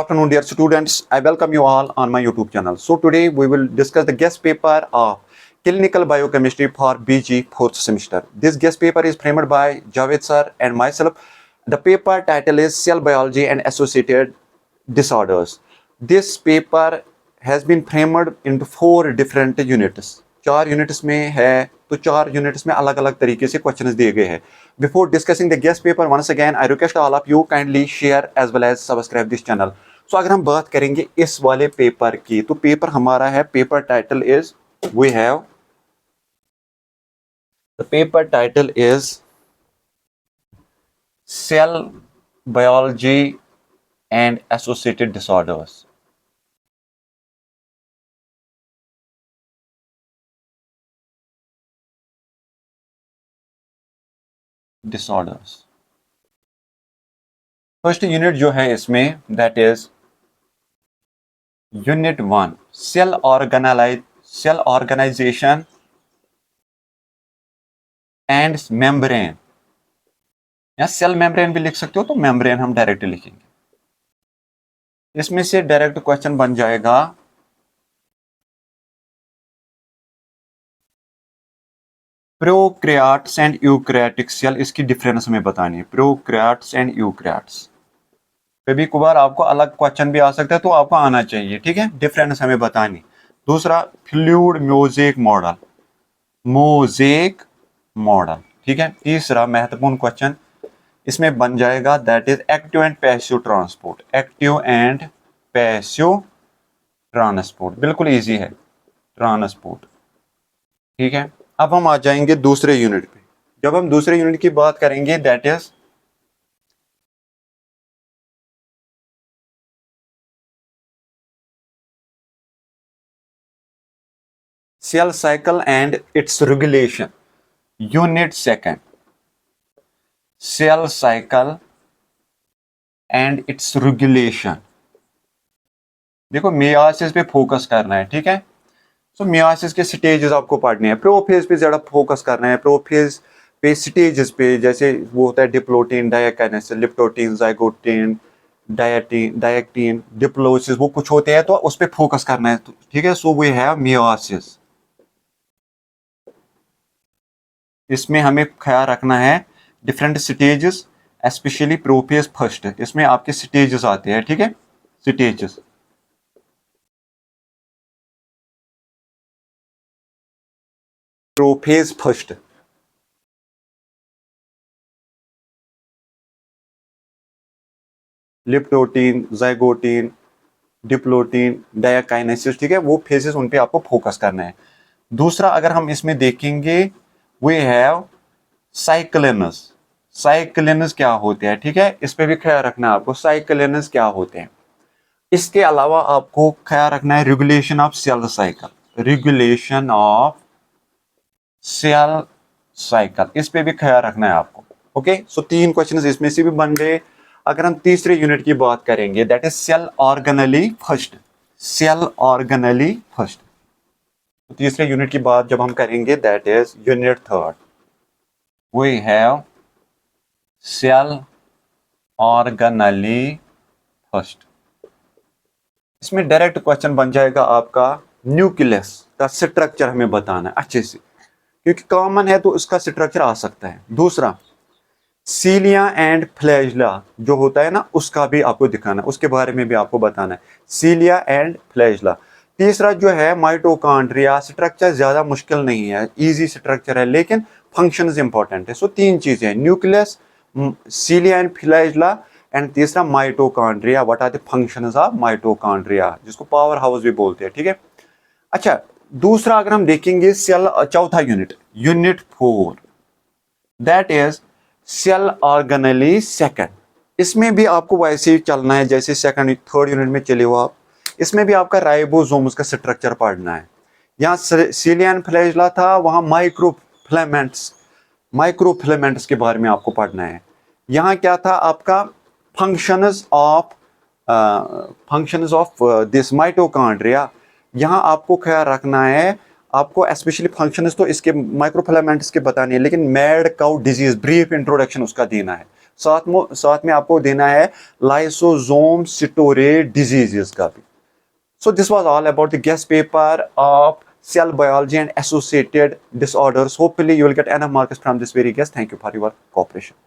afternoon, dear students. I welcome you all on my YouTube channel. So today we will discuss the guest paper of Clinical Biochemistry for BG 4th semester. This guest paper is framed by Javed sir and myself. The paper title is Cell Biology and Associated Disorders. This paper has been framed into 4 different units. 4 units में है तो 4 units में अलग अलग तरीके से questions दिए गए हैं. Before discussing the guest paper once again I request all of you kindly share as well as subscribe this channel. So अगर हम बात करेंगे इस वाले पेपर की तो पेपर हमारा है, paper title is we have the paper title is cell biology and associated disorders. Disorders first unit जो है इसमें that is unit 1 cell organization and membrane, या सेल मेम्ब्रेन भी लिख सकते हो तो मेम्ब्रेन हम डायरेक्ट लिखेंगे. इसमें से डायरेक्ट क्वेश्चन बन जाएगा प्रोकैरियोट्स एंड यूकैरियोटिक सेल, इसकी डिफरेंस हमें बतानी है. प्रोकैरियोट्स एंड यूकैरियोट्स, कभी कभार आपको अलग क्वेश्चन भी आ सकता है तो आपको आना चाहिए, ठीक है, डिफरेंस हमें बतानी. दूसरा फ्लूइड मोज़ेक मॉडल, ठीक है. तीसरा महत्वपूर्ण क्वेश्चन इसमें बन जाएगा that is active and passive transport. Active and passive transport बिल्कुल इजी है, ट्रांसपोर्ट, ठीक है. अब हम आ जाएंगे दूसरे यूनिट पे. जब हम दूसरे यूनिट की बात करेंगे that is cell cycle and its regulation. Unit second cell cycle and its regulation. देखो मियोसिस पे फोकस करना है, ठीक है. तो मियोसिस के स्टेजेस आपको पढ़ने हैं. प्रोफेज पे ज्यादा फोकस करना है. प्रोफेज पे स्टेजेस पे जैसे वो होता है डिप्लोटीन, डायकाइनेसिस, लिप्टोटीन, जाइगोटीन, डायक्टीन, डिप्लोसिस, वो कुछ होते हैं तो उस पे फोकस करना है, ठीक है. So we have meiosis. इसमें हमें ख्याल रखना है different stages, specially prophase first, इसमें आपके स्टेजेस आते हैं, ठीक है. Stages prophase first, leptotene, zygotene, diplotene, diakinesis, ठीक है. वो फेजेस उन पे आपको फोकस करना है. दूसरा अगर हम इसमें देखेंगे वी हैव साइक्लिनस. साइक्लिनस क्या होते हैं, ठीक है, इस पे भी ख्याल रखना है आपको. साइक्लिनस क्या होते हैं. इसके अलावा आपको ख्याल रखना है regulation of cell cycle. Regulation of cell cycle, इस पे भी ख्याल रखना है आपको. ओके, सो 3 क्वेश्चन इसमें से भी बन गए. अगर हम तीसरे यूनिट की बात करेंगे that is cell organelle first. Cell organelle first, तीसरे यूनिट की बात जब हम करेंगे that is unit third we have cell organelle first. इसमें डायरेक्ट क्वेश्चन बन जाएगा आपका न्यूक्लियस का स्ट्रक्चर हमें बताना है अच्छे से, क्योंकि कॉमन है तो उसका स्ट्रक्चर आ सकता है. दूसरा सीलिया एंड फ्लैजिला जो होता है ना, उसका भी आपको दिखाना है, उसके बारे में भी आपको बताना है, सीलिया एंड फ्लैजिला. तीसरा जो है माइटोकॉन्ड्रिया. स्ट्रक्चर ज्यादा मुश्किल नहीं है, इजी स्ट्रक्चर है, लेकिन फंक्शंस इंपॉर्टेंट है. सो 3 चीजें, nucleus, cilia and flagella, and तीसरा mitochondria. What are the functions of mitochondria, जिसको पावर हाउस भी बोलते हैं, ठीक है. अच्छा, दूसरा अगर हम देखेंगे सेल, चौथा unit unit 4 that is cell organelle second. इसमें भी आपको वैसे ही चलना है जैसे सेकंड थर्ड यूनिट में चले हो आप. इसमें भी आपका राइबोसोम्स का स्ट्रक्चर पढ़ना है. यहाँ सीलिया एंड फ्लैजिला था, वहाँ माइक्रोफिलामेंट्स के बारे में आपको पढ़ना है. यहाँ क्या था आपका फंक्शंस ऑफ दिस माइटोकॉन्ड्रिया. यहाँ आपको ख्याल रखना है, आपको स्पेशली फंक्शंस तो इसके माइक्रोफिलामेंट्स के बताने हैं, लेकिन mad cow disease brief introduction उसका देना है. साथ में आपको देना है लाइसोसोम स्टोरेज डिजीजेस का भी. So this was all about the guest paper of cell biology and associated disorders. Hopefully you will get enough marks from this very guest. Thank you for your cooperation.